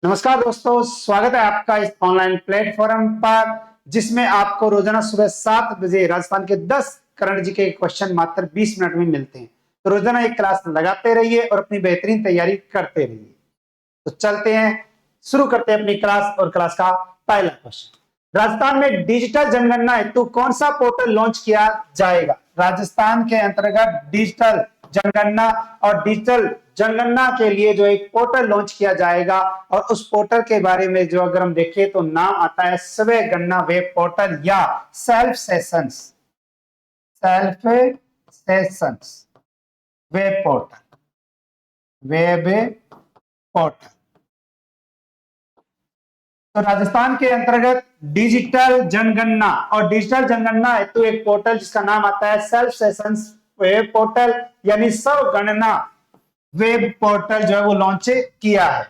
नमस्कार दोस्तों, स्वागत है आपका इस ऑनलाइन प्लेटफॉर्म पर जिसमें आपको रोजाना सुबह 7 बजे राजस्थान के 10 करंट जीके क्वेश्चन मात्र 20 मिनट में मिलते हैं। तो रोजाना एक क्लास लगाते रहिए और अपनी बेहतरीन तैयारी करते रहिए। तो चलते हैं, शुरू करते हैं अपनी क्लास। और क्लास का पहला क्वेश्चन, राजस्थान में डिजिटल जनगणना हेतु कौन सा पोर्टल लॉन्च किया जाएगा? राजस्थान के अंतर्गत डिजिटल जनगणना और डिजिटल जनगणना के लिए जो एक पोर्टल लॉन्च किया जाएगा, और उस पोर्टल के बारे में जो अगर हम देखें तो नाम आता है स्वयं गणना वेब पोर्टल या सेल्फ सेशंस वेब पोर्टल। तो राजस्थान के अंतर्गत डिजिटल जनगणना और डिजिटल जनगणना हेतु एक पोर्टल जिसका नाम आता है सेल्फ सेशंस वेब पोर्टल यानी स्व गणना वेब पोर्टल जो है वो लॉन्च किया है।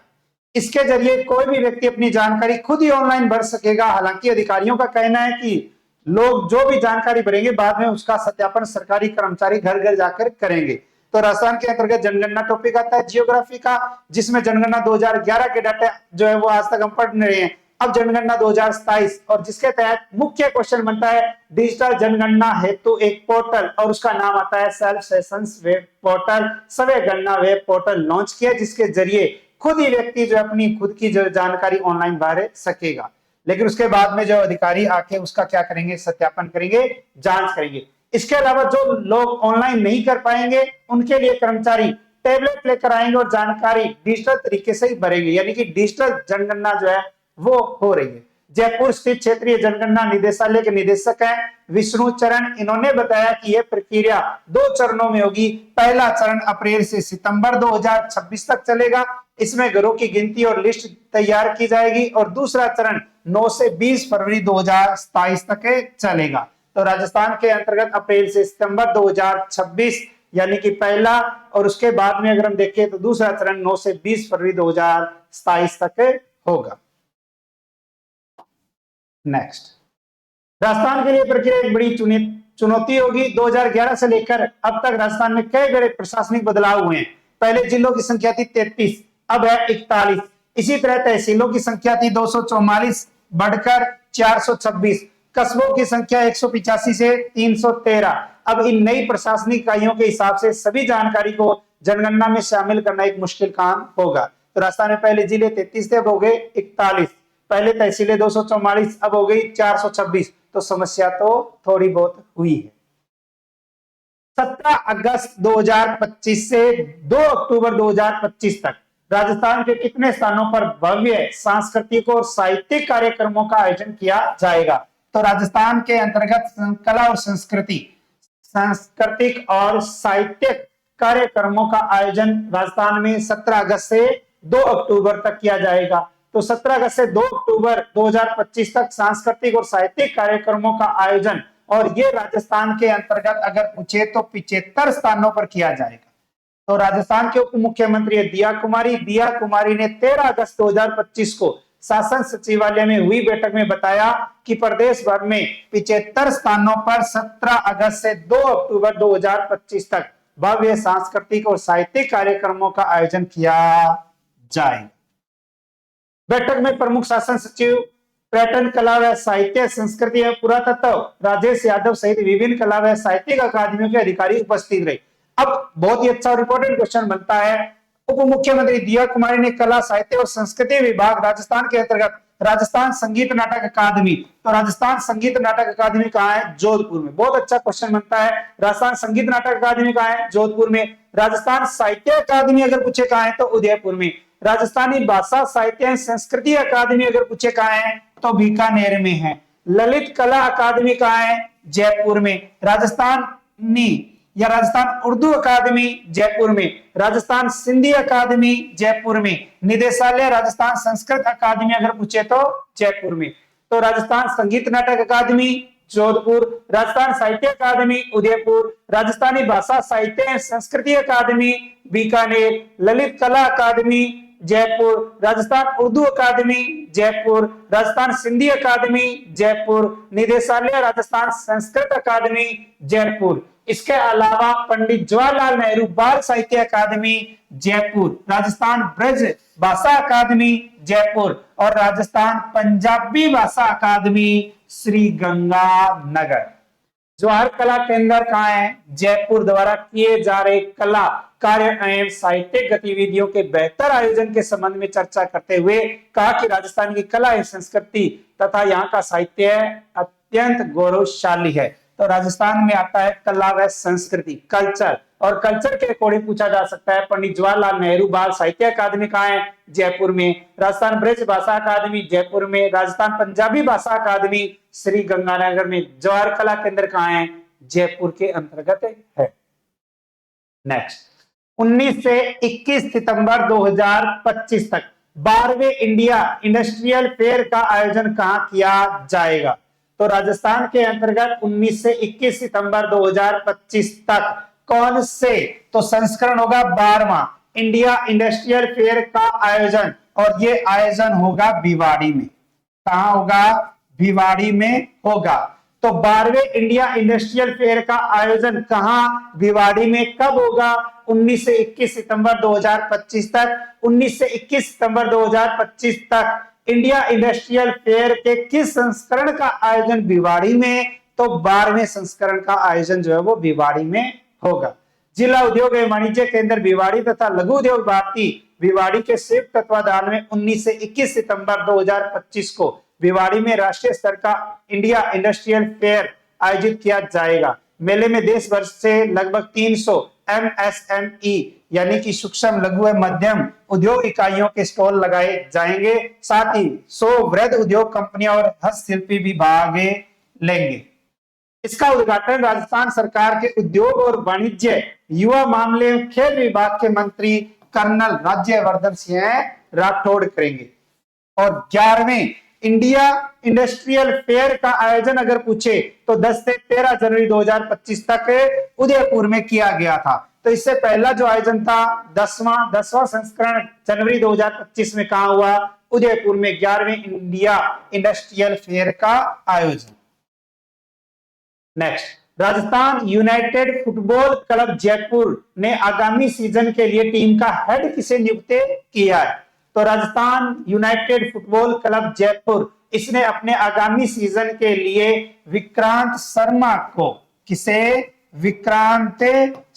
इसके जरिए कोई भी व्यक्ति अपनी जानकारी खुद ही ऑनलाइन भर सकेगा। हालांकि अधिकारियों का कहना है कि लोग जो भी जानकारी भरेंगे बाद में उसका सत्यापन सरकारी कर्मचारी घर घर जाकर करेंगे। तो राजस्थान के अंतर्गत जनगणना टॉपिक आता है जियोग्राफी का, जिसमें जनगणना 2011 के डाटा जो है वो आज तक हम पढ़ रहे हैं। अब जनगणना 2027 और जिसके तहत मुख्य क्वेश्चन बनता है डिजिटल जनगणना हेतु एक पोर्टल, और उसका नाम आता है सेल्फ सेशंस वेब पोर्टल, स्वयं गणना वेब पोर्टल लॉन्च किया, जिसके जरिए खुद ही व्यक्ति जो अपनी खुद की जो जानकारी ऑनलाइन भर सकेगा। लेकिन उसके बाद में जो अधिकारी आके उसका क्या करेंगे, सत्यापन करेंगे, जांच करेंगे। इसके अलावा जो लोग ऑनलाइन नहीं कर पाएंगे उनके लिए कर्मचारी टैबलेट लेकर आएंगे और जानकारी डिजिटल तरीके से ही भरेंगे, यानी कि डिजिटल जनगणना जो है वो हो रही है। जयपुर स्थित क्षेत्रीय जनगणना निदेशालय के निदेशक हैं विष्णु चरण। इन्होंने बताया कि यह प्रक्रिया 2 चरणों में होगी। पहला चरण अप्रैल से सितंबर 2026 तक चलेगा। इसमें घरों की गिनती और लिस्ट तैयार की जाएगी, और दूसरा चरण 9 से 20 फरवरी 2027 तक चलेगा। तो राजस्थान के अंतर्गत अप्रैल से सितंबर 2026 यानी कि पहला, और उसके बाद में अगर हम देखें तो दूसरा चरण 9 से 20 फरवरी 2027 तक होगा। नेक्स्ट, राजस्थान के लिए प्रक्रिया एक बड़ी चुनौती होगी। 2011 से लेकर अब तक राजस्थान में कई बड़े प्रशासनिक बदलाव हुए हैं। पहले जिलों की संख्या थी 33, अब है 41। इसी तरह तहसीलों की संख्या थी 244 बढ़कर 426, कस्बों की संख्या 185 से 313। अब इन नई प्रशासनिक इकाइयों के हिसाब से सभी जानकारी को जनगणना में शामिल करना एक मुश्किल काम होगा। तो राजस्थान में पहले जिले 33 थे, अब हो गए 41। पहले तहसीलें 244, अब हो गई 426। तो समस्या तो थोड़ी बहुत हुई है। 17 अगस्त 2025 से 2 अक्टूबर 2025 तक राजस्थान के कितने स्थानों पर भव्य सांस्कृतिक और साहित्यिक कार्यक्रमों का आयोजन किया जाएगा? तो राजस्थान के अंतर्गत कला और सांस्कृतिक और साहित्यिक कार्यक्रमों का आयोजन राजस्थान में 17 अगस्त से 2 अक्टूबर तक किया जाएगा। तो 17 अगस्त से 2 अक्टूबर 2025 तक सांस्कृतिक और साहित्यिक कार्यक्रमों का आयोजन, और ये राजस्थान के अंतर्गत अगर पूछे तो 75 स्थानों पर किया जाएगा। तो राजस्थान के उप मुख्यमंत्री है दिया कुमारी ने 13 अगस्त 2025 को शासन सचिवालय में हुई बैठक में बताया कि प्रदेश भर में 75 स्थानों पर 17 अगस्त से 2 अक्टूबर 2025 तक भव्य सांस्कृतिक और साहित्यिक कार्यक्रमों का आयोजन किया जाएगा। बैठक में प्रमुख शासन सचिव पर्यटन, कला व साहित्य, संस्कृति एवं पुरातत्व राजेश यादव सहित विभिन्न कला व साहित्यिक अकादमियों के अधिकारी उपस्थित रहे। अब बहुत ही अच्छा और इंपॉर्टेंट क्वेश्चन बनता है। उप मुख्यमंत्री दिया कुमारी ने कला, साहित्य और संस्कृति विभाग राजस्थान के अंतर्गत राजस्थान संगीत नाटक अकादमी, तो राजस्थान संगीत नाटक अकादमी कहाँ है? जोधपुर में। बहुत अच्छा क्वेश्चन बनता है। राजस्थान संगीत नाटक अकादमी कहाँ है? जोधपुर में। राजस्थान साहित्य अकादमी अगर पूछे कहाँ है तो उदयपुर में। राजस्थानी भाषा साहित्य एवं संस्कृति अकादमी अगर पूछे कहाँ है तो बीकानेर में है। ललित कला अकादमी कहाँ है? जयपुर में। राजस्थानी या राजस्थान उर्दू अकादमी जयपुर में। राजस्थान सिंधी अकादमी जयपुर में। निदेशालय राजस्थान संस्कृत अकादमी अगर पूछे तो जयपुर में। तो राजस्थान संगीत नाटक अकादमी जोधपुर, राजस्थान साहित्य अकादमी उदयपुर, राजस्थानी भाषा साहित्य एवं संस्कृति अकादमी बीकानेर, ललित कला अकादमी जयपुर, राजस्थान उर्दू अकादमी जयपुर, राजस्थान सिंधी अकादमी जयपुर, निदेशालय राजस्थान संस्कृत अकादमी जयपुर। इसके अलावा पंडित जवाहरलाल नेहरू बाल साहित्य अकादमी जयपुर, राजस्थान ब्रज भाषा अकादमी जयपुर और राजस्थान पंजाबी भाषा अकादमी श्री गंगानगर। जवाहर कला केंद्र कहाँ है? जयपुर द्वारा किए जा रहे कला कार्य एवं साहित्यिक गतिविधियों के बेहतर आयोजन के संबंध में चर्चा करते हुए कहा कि राजस्थान की कला एवं संस्कृति तथा यहाँ का साहित्य अत्यंत गौरवशाली है। तो राजस्थान में आता है कला व संस्कृति, कल्चर, और कल्चर के अकॉर्डिंग पूछा जा सकता है पंडित जवाहरलाल नेहरू बाल साहित्य अकादमी कहाँ है? जयपुर में। राजस्थान ब्रज भाषा अकादमी जयपुर में। राजस्थान पंजाबी भाषा अकादमी श्री गंगानगर में। जवाहर कला केंद्र कहाँ है? जयपुर के अंतर्गत है। नेक्स्ट, 19 से 21 सितंबर 2025 तक 12वें इंडिया इंडस्ट्रियल फेयर का आयोजन कहां किया जाएगा? तो राजस्थान के अंतर्गत 19 से 21 सितंबर 2025 तक कौन से तो संस्करण होगा 12वां इंडिया इंडस्ट्रियल फेयर का आयोजन, और ये आयोजन होगा भिवाड़ी में। कहां होगा? भिवाड़ी में होगा। तो 12वें इंडिया इंडस्ट्रियल फेयर का आयोजन कहां? भिवाड़ी में। कब होगा? 19 से 21 सितंबर 2025 तक। 19 से 21 सितंबर 2025 तक इंडिया इंडस्ट्रियल फेयर के किस संस्करण का आयोजन भिवाड़ी में? तो 12वें संस्करण का आयोजन जो है वो भिवाड़ी में होगा। जिला उद्योग एवं वाणिज्य केंद्र भिवाड़ी तथा लघु उद्योग भारती भिवाड़ी के संयुक्त तत्वाधान में 19 से 21 सितंबर 2025 को भिवाड़ी में राष्ट्रीय स्तर का इंडिया इंडस्ट्रियल फेयर आयोजित किया जाएगा। मेले में देश भर से लगभग 300 MSME यानी कि सूक्ष्म लघु एवं मध्यम उद्योग इकाइयों के स्टॉल लगाए जाएंगे। साथ ही 100 वृहद उद्योग कंपनियां और हस्तशिल्पी भी भाग लेंगे। इसका उद्घाटन राजस्थान सरकार के उद्योग और वाणिज्य, युवा मामले एवं खेल विभाग के मंत्री कर्नल राज्यवर्धन सिंह राठौड़ करेंगे। और 11वें इंडिया इंडस्ट्रियल फेयर का आयोजन अगर पूछे तो 10 से 13 जनवरी 2025 तक उदयपुर में किया गया था। तो इससे पहला जो आयोजन था 10वां संस्करण जनवरी 2025 में कहा हुआ? उदयपुर में 11वें इंडिया इंडस्ट्रियल फेयर का आयोजन। Next, Rajasthan United football club Jaipur ने आगामी सीजन के लिए टीम का हेड किसे नियुक्त किया है? तो Rajasthan United football club Jaipur इसने अपने आगामी सीजन के लिए विक्रांत शर्मा को, किसे? विक्रांत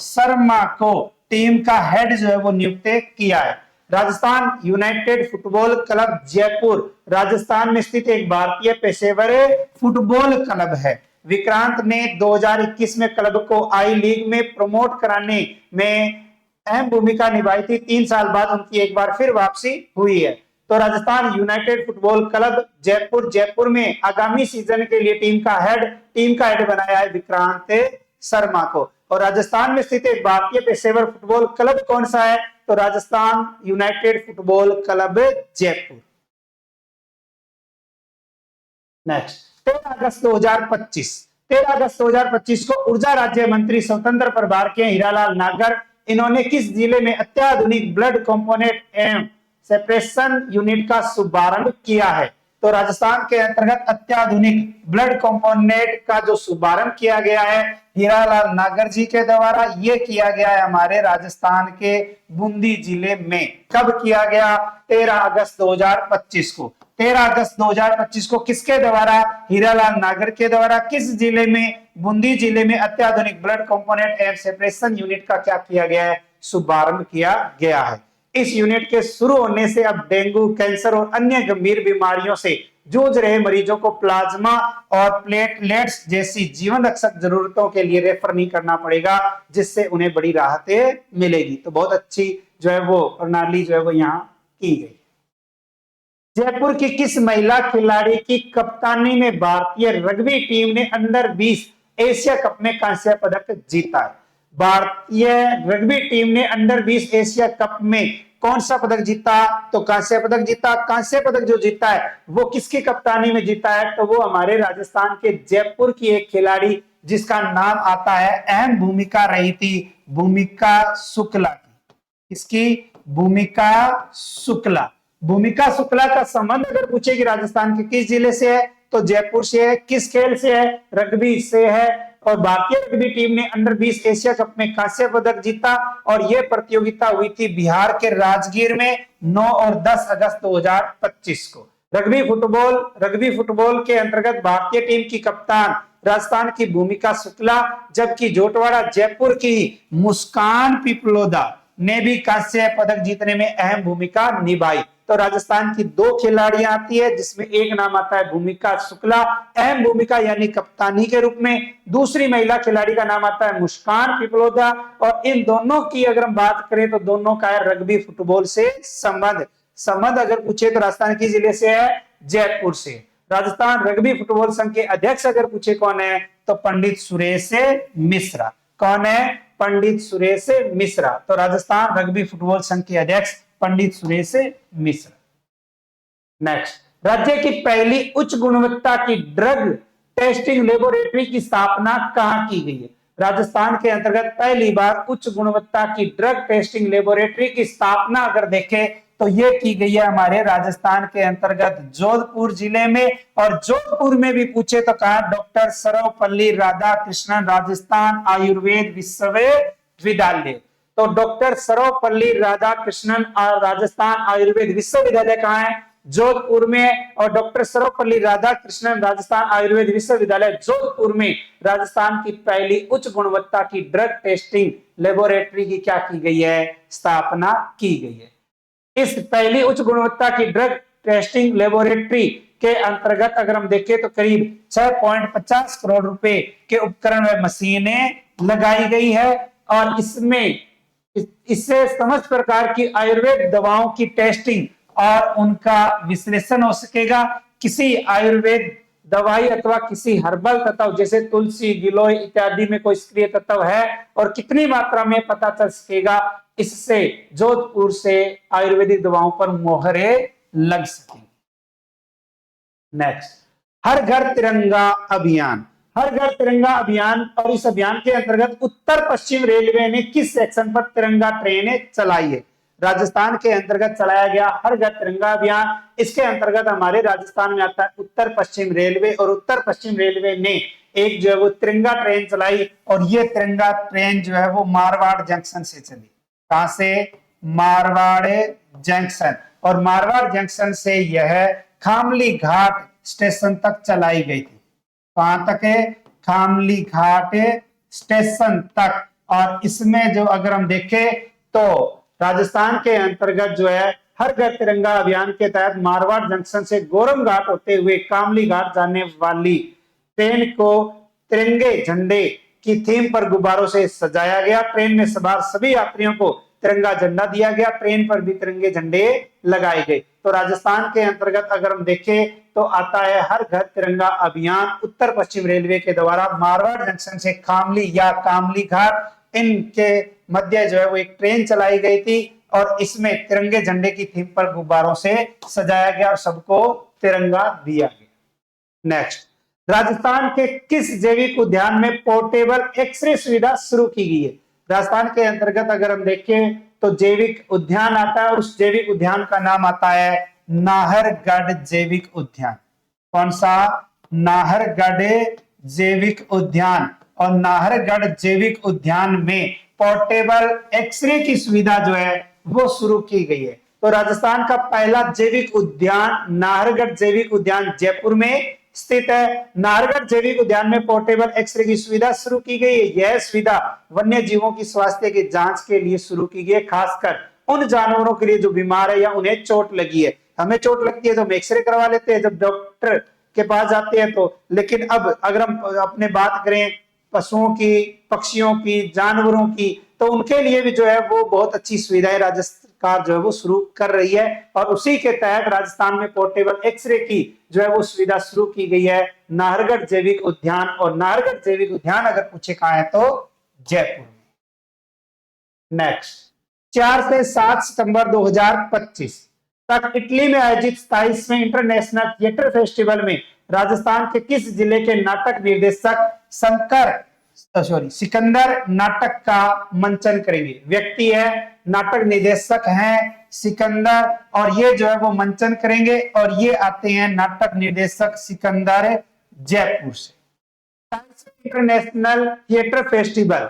शर्मा को टीम का हेड जो है वो नियुक्त किया है। Rajasthan United football club Jaipur Rajasthan में स्थित एक भारतीय पेशेवर फुटबॉल क्लब है। विक्रांत ने 2021 में क्लब को आई लीग में प्रमोट कराने में अहम भूमिका निभाई थी। 3 साल बाद उनकी एक बार फिर वापसी हुई है। तो Rajasthan United football club Jaipur में आगामी सीजन के लिए टीम का हेड बनाया है विक्रांत शर्मा को। और राजस्थान में स्थित एक भारतीय पेशेवर फुटबॉल क्लब कौन सा है? तो Rajasthan United football club Jaipur. Next, 13 अगस्त 2025 को ऊर्जा राज्य मंत्री स्वतंत्र प्रभार के हीरालाल नागर इन्होंने किस जिले में अत्याधुनिक ब्लड कंपोनेंट एवं सेपरेशन यूनिट का शुभारंभ किया है? तो राजस्थान के अंतर्गत अत्याधुनिक ब्लड कंपोनेंट का जो शुभारंभ किया गया है हीरालाल नागर जी के द्वारा, ये किया गया है हमारे राजस्थान के बूंदी जिले में। कब किया गया? 13 अगस्त 2025 को। 13 अगस्त 2025 को किसके द्वारा? हीरालाल नागर के द्वारा। किस जिले में? बूंदी जिले में अत्याधुनिक blood component and separation unit का क्या किया गया है? शुभारंभ किया गया है। इस यूनिट के शुरू होने से अब डेंगू, कैंसर और अन्य गंभीर बीमारियों से जूझ रहे मरीजों को प्लाज्मा और प्लेटलेट्स जैसी जीवन रक्षक जरूरतों के लिए रेफर नहीं करना पड़ेगा, जिससे उन्हें बड़ी राहत मिलेगी। तो बहुत अच्छी जो है वो प्रणाली जो है वो यहाँ की गई। जयपुर की किस महिला खिलाड़ी की कप्तानी में भारतीय रग्बी टीम ने अंडर 20 एशिया कप में कांस्य पदक जीता है? भारतीय रग्बी टीम ने अंडर 20 एशिया कप में कौन सा पदक जीता? तो कांस्य पदक जीता। कांस्य पदक जो जीता है वो किसकी कप्तानी में जीता है? तो वो हमारे राजस्थान के जयपुर की एक खिलाड़ी जिसका नाम आता है, अहम भूमिका रही थी भूमिका शुक्ला की। किसकी? भूमिका शुक्ला। भूमिका शुक्ला का संबंध अगर पूछे कि राजस्थान के किस जिले से है तो जयपुर से है। किस खेल से है? रग्बी से है। और भारतीय रग्बी टीम ने अंडर 20 एशिया कप में कांस्य पदक जीता और यह प्रतियोगिता हुई थी बिहार के राजगीर में 9 और 10 अगस्त 2025 को। रग्बी फुटबॉल के अंतर्गत भारतीय टीम की कप्तान राजस्थान की भूमिका शुक्ला, जबकि जोटवाड़ा जयपुर की मुस्कान पिपलोदा ने भी कांस्य पदक जीतने में अहम भूमिका निभाई। तो राजस्थान की 2 खिलाड़ियां आती है, जिसमें एक नाम आता है भूमिका शुक्ला, अहम भूमिका यानी कप्तानी के रूप में। दूसरी महिला खिलाड़ी का नाम आता है मुस्कान पिपलोदा। और इन दोनों की अगर हम बात करें तो दोनों का है रग्बी फुटबॉल से संबंध अगर पूछे तो राजस्थान के जिले से है, जयपुर से। राजस्थान रग्बी फुटबॉल संघ के अध्यक्ष अगर पूछे कौन है तो पंडित सुरेश मिश्रा। कौन है? पंडित सुरेश मिश्रा। तो राजस्थान रग्बी फुटबॉल संघ के अध्यक्ष पंडित सुरेश मिश्रा। नेक्स्ट, राज्य की पहली उच्च गुणवत्ता की ड्रग टेस्टिंग लेबोरेटरी की स्थापना कहां की गई है? राजस्थान के अंतर्गत पहली बार उच्च गुणवत्ता की ड्रग टेस्टिंग लेबोरेटरी की स्थापना अगर देखें तो ये की गई है हमारे राजस्थान के अंतर्गत जोधपुर जिले में। और जोधपुर में भी पूछे तो कहा डॉक्टर सर्वपल्ली राधाकृष्णन राजस्थान आयुर्वेद विश्वविद्यालय। तो डॉक्टर सर्वपल्ली राधाकृष्णन राजस्थान आयुर्वेद विश्वविद्यालय कहाँ है? जोधपुर में। और डॉक्टर सर्वपल्ली राधाकृष्णन राजस्थान आयुर्वेद विश्वविद्यालय जोधपुर में राजस्थान की पहली उच्च गुणवत्ता की ड्रग टेस्टिंग लेबोरेटरी की क्या की गई है? स्थापना की गई है। इस पहली उच्च गुणवत्ता की ड्रग टेस्टिंग लेबोरेटरी के अंतर्गत अगर हम देखें तो करीब 6.50 करोड़ रुपए के उपकरण व मशीनें लगाई गई है। और इससे समस्त प्रकार की आयुर्वेद दवाओं की टेस्टिंग और उनका विश्लेषण हो सकेगा। किसी आयुर्वेद दवाई अथवा किसी हर्बल तत्व जैसे तुलसी, गिलोय इत्यादि में कोई सक्रिय तत्व है और कितनी मात्रा में पता चल सकेगा। इससे जोधपुर से आयुर्वेदिक दवाओं पर मोहरे लग सकेंगी। नेक्स्ट, हर घर तिरंगा अभियान। हर घर तिरंगा अभियान, और इस अभियान के अंतर्गत उत्तर पश्चिम रेलवे ने किस सेक्शन पर तिरंगा ट्रेनें चलाई है? राजस्थान के अंतर्गत चलाया गया हर घर तिरंगा अभियान। इसके अंतर्गत हमारे राजस्थान में आता है उत्तर पश्चिम रेलवे। और उत्तर पश्चिम रेलवे ने एक जो है वो तिरंगा ट्रेन चलाई और ये तिरंगा ट्रेन जो है वो मारवाड़ जंक्शन से चली। कहां से? मारवाड़ जंक्शन। और मारवाड़ जंक्शन से यह खामली घाट स्टेशन तक चलाई गई थी। कहां तक है? खामली घाट स्टेशन तक। और इसमें जो अगर हम देखें तो राजस्थान के अंतर्गत जो है हर घर तिरंगा अभियान के तहत मारवाड़ जंक्शन से गोरम घाट होते हुए कामली घाट जाने वाली ट्रेन को तिरंगे झंडे की थीम पर गुब्बारों से सजाया गया। ट्रेन में सवार सभी यात्रियों को तिरंगा झंडा दिया गया। ट्रेन पर भी तिरंगे झंडे लगाए गए। तो राजस्थान के अंतर्गत अगर हम देखें तो आता है हर घर तिरंगा अभियान उत्तर पश्चिम रेलवे के द्वारा मारवाड़ जंक्शन से खामली या कामली घाट इनके मध्य जो है वो एक ट्रेन चलाई गई थी और इसमें तिरंगे झंडे की थीम पर गुब्बारों से सजाया गया और सबको तिरंगा दिया गया। नेक्स्ट, राजस्थान के किस जैविक उद्यान में पोर्टेबल एक्सरे सुविधा शुरू की गई है? राजस्थान के अंतर्गत अगर हम देखें तो जैविक उद्यान आता है और उस जैविक उद्यान का नाम आता है नाहरगढ़ जैविक उद्यान। कौन सा? नाहरगढ़ जैविक उद्यान। और नाहरगढ़ जैविक उद्यान में पोर्टेबल एक्सरे की सुविधा जो है वो शुरू की गई है। तो राजस्थान का पहला जैविक उद्यान नाहरगढ़ जैविक उद्यान जयपुर में स्थित है। नाहरगढ़ जैविक उद्यान में पोर्टेबल एक्सरे की सुविधा शुरू की गई है। यह सुविधा वन्य जीवों की स्वास्थ्य की जांच के लिए शुरू की गई है, खासकर उन जानवरों के लिए जो बीमार है या उन्हें चोट लगी है। हमें चोट लगती है तो हम एक्सरे करवा लेते हैं जब डॉक्टर के पास जाते हैं तो। लेकिन अब अगर हम अपने बात करें पशुओं की, पक्षियों की, जानवरों की, तो उनके लिए भी जो है वो बहुत अच्छी सुविधाएं राज्य सरकार जो है वो शुरू कर रही है। और उसी के तहत राजस्थान में पोर्टेबल एक्सरे की जो है वो सुविधा शुरू की गई है नाहरगढ़ जैविक उद्यान। और नाहरगढ़ जैविक उद्यान अगर पूछे कहां है तो जयपुर में। नेक्स्ट, 4 से 7 सितंबर 2025 तक इटली में आयोजित 27वें इंटरनेशनल थिएटर फेस्टिवल में राजस्थान के किस जिले के नाटक निर्देशक सिकंदर नाटक का मंचन करेंगे? व्यक्ति है, नाटक निर्देशक हैं सिकंदर और ये जो है वो मंचन करेंगे। और ये आते हैं नाटक निर्देशक सिकंदर जयपुर से। International theatre festival,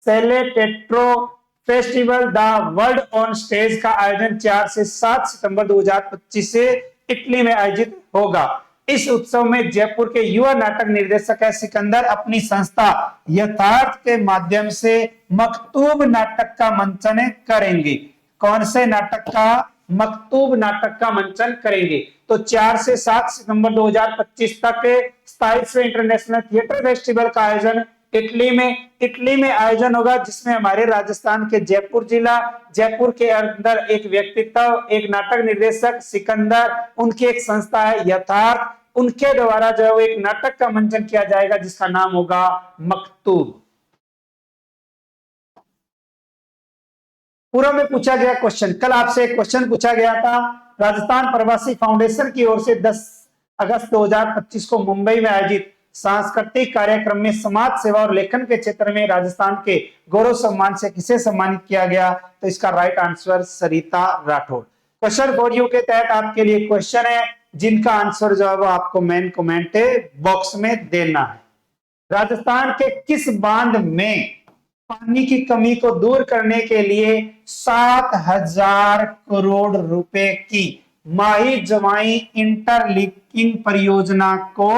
Sele Teatro festival the world on stage का आयोजन 4 से 7 सितंबर 2025 से इटली में आयोजित होगा। इस उत्सव में जयपुर के युवा नाटक निर्देशक है सिकंदर अपनी संस्था यथार्थ के माध्यम से मकतूब नाटक का मंचन करेंगे। कौन से नाटक का? मकतूब नाटक का मंचन करेंगे। तो 4 से 7 सितंबर 2025 तक 27वें इंटरनेशनल थिएटर फेस्टिवल का आयोजन इटली में आयोजन होगा, जिसमें हमारे राजस्थान के जयपुर जिला, जयपुर के अंदर एक व्यक्तित्व, एक नाटक निर्देशक सिकंदर, उनकी एक संस्था है यथार्थ, उनके द्वारा जो है वो एक नाटक का मंचन किया जाएगा जिसका नाम होगा मकतूब। पूर्व में पूछा गया क्वेश्चन, कल आपसे एक क्वेश्चन पूछा गया था, राजस्थान प्रवासी फाउंडेशन की ओर से 10 अगस्त 2025 को मुंबई में आयोजित सांस्कृतिक कार्यक्रम में समाज सेवा और लेखन के क्षेत्र में राजस्थान के गौरव सम्मान से किसे सम्मानित किया गया? तो इसका right answer Sarita Rathore. Question for you के तहत आपके लिए क्वेश्चन है जिनका आंसर जो है वो आपको मेन कमेंट बॉक्स में देना है। राजस्थान के किस बांध में पानी की कमी को दूर करने के लिए 7,000 करोड़ रुपए की माही जवाई इंटरलिंकिंग परियोजना को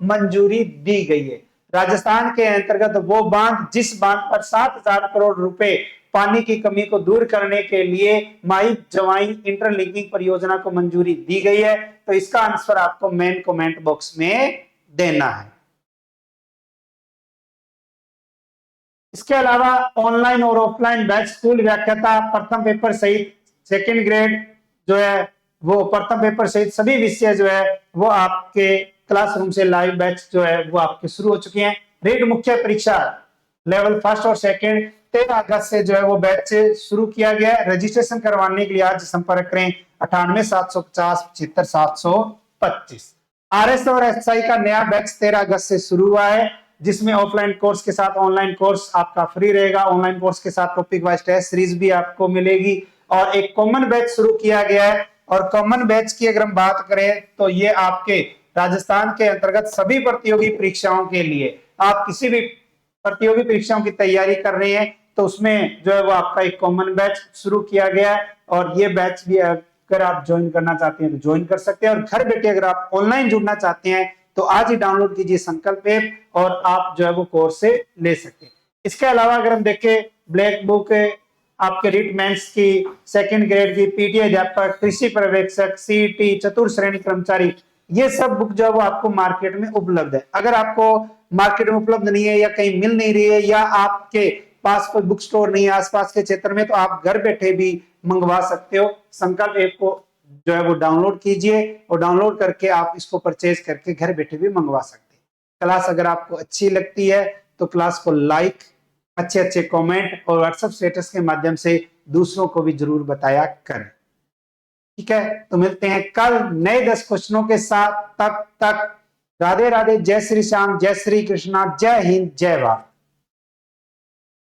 मंजूरी दी गई है? राजस्थान के अंतर्गत वो बांध जिस बांध पर 7,000 करोड़ रुपए पानी की कमी को दूर करने के लिए माही जवाई इंटरलिंकिंग परियोजना को मंजूरी दी गई है, तो इसका आंसर आपको मेन कमेंट बॉक्स में देना है। इसके अलावा ऑनलाइन और ऑफलाइन बैच स्कूल व्याख्याता प्रथम पेपर सहित सेकंड ग्रेड जो है वो प्रथम पेपर सहित सभी विषय जो है वो आपके क्लासरूम से लाइव बैच जो है वो आपके शुरू हो चुके हैं। रीट मुख्य परीक्षा लेवल फर्स्ट और सेकंड 13 अगस्त से जो है वो बैच शुरू किया गया है। रजिस्ट्रेशन करवाने के लिए आज संपर्क करें 98,750 75,725। आरएस और एसआई का नया बैच 13 अगस्त से शुरू हुआ है, जिसमें ऑफलाइन कोर्स के साथ ऑनलाइन कोर्स आपका फ्री रहेगा। ऑनलाइन कोर्स के साथ टॉपिक वाइज टेस्ट सीरीज भी आपको मिलेगी और एक कॉमन बैच शुरू किया गया है। और कॉमन बैच की अगर हम बात करें तो ये आपके राजस्थान के अंतर्गत सभी प्रतियोगी परीक्षाओं के लिए, आप किसी भी प्रतियोगी परीक्षाओं की तैयारी कर रहे हैं तो उसमें जो है वो आपका एक कॉमन बैच शुरू किया गया है। और ये बैच भी अगर आप ज्वाइन करना चाहते हैं तो ज्वाइन कर सकते हैं, और घर बैठे अगर आप ऑनलाइन जुड़ना चाहते हैं तो आज ही डाउनलोड कीजिए संकल्प ऐप और आप जो है वो कोर्स से ले सकते हैं। इसके अलावा अगर हम देखें ब्लैक बुक आपके रीट मेंस की, सेकंड ग्रेड की, पीटी अध्यापक, कृषि पर्यवेक्षक, सीईटी, चतुर्थ श्रेणी कर्मचारी, ये सब बुक जो है वो आपको मार्केट में उपलब्ध है। अगर आपको मार्केट में उपलब्ध नहीं है या कहीं मिल नहीं रही है या आपके पास कोई बुक स्टोर नहीं है आसपास के क्षेत्र में, तो आप घर बैठे भी मंगवा सकते हो। संकल्प ऐप को जो है वो डाउनलोड कीजिए और डाउनलोड करके आप इसको परचेज करके घर बैठे भी मंगवा सकते हैं। क्लास अगर आपको अच्छी लगती है तो क्लास को लाइक, अच्छे अच्छे कमेंट और व्हाट्सएप स्टेटस के माध्यम से दूसरों को भी जरूर बताया करें। ठीक है, तो मिलते हैं कल नए 10 क्वेश्चनों के साथ। तब तक राधे राधे, जय श्री श्याम, जय श्री कृष्णा, जय हिंद, जय भारत।